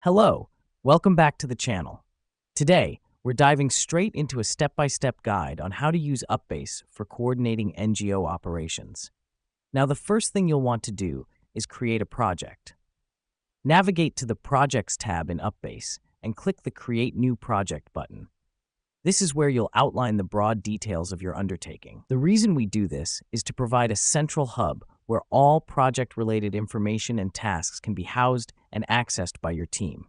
Hello, welcome back to the channel. Today, we're diving straight into a step-by-step guide on how to use UPBASE for coordinating NGO operations. Now, the first thing you'll want to do is create a project. Navigate to the Projects tab in UPBASE and click the Create New Project button. This is where you'll outline the broad details of your undertaking. The reason we do this is to provide a central hub where all project-related information and tasks can be housed and accessed by your team.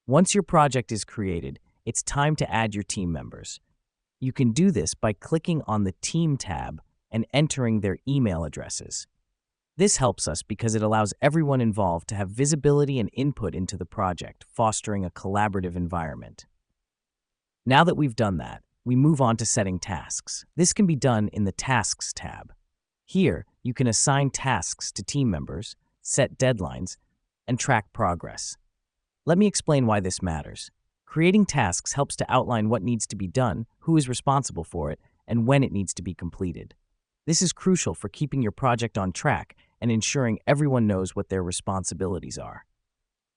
Once your project is created, it's time to add your team members. You can do this by clicking on the Team tab and entering their email addresses. This helps us because it allows everyone involved to have visibility and input into the project, fostering a collaborative environment. Now that we've done that, we move on to setting tasks. This can be done in the Tasks tab. Here, you can assign tasks to team members, set deadlines, and track progress. Let me explain why this matters. Creating tasks helps to outline what needs to be done, who is responsible for it, and when it needs to be completed. This is crucial for keeping your project on track and ensuring everyone knows what their responsibilities are.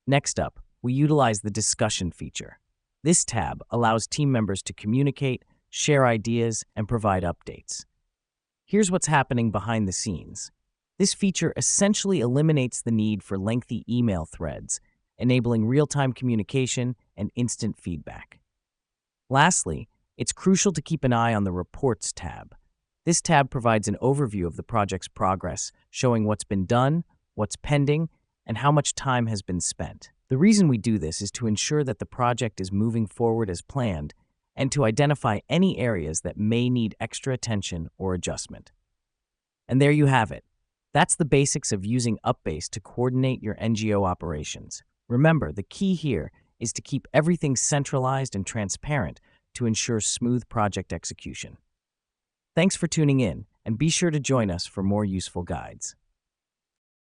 Next up, we utilize the Discussion feature. This tab allows team members to communicate, share ideas, and provide updates. Here's what's happening behind the scenes. This feature essentially eliminates the need for lengthy email threads, enabling real-time communication and instant feedback. Lastly, it's crucial to keep an eye on the Reports tab. This tab provides an overview of the project's progress, showing what's been done, what's pending, and how much time has been spent. The reason we do this is to ensure that the project is moving forward as planned and to identify any areas that may need extra attention or adjustment. And there you have it. That's the basics of using UPBASE to coordinate your NGO operations. Remember, the key here is to keep everything centralized and transparent to ensure smooth project execution. Thanks for tuning in, and be sure to join us for more useful guides.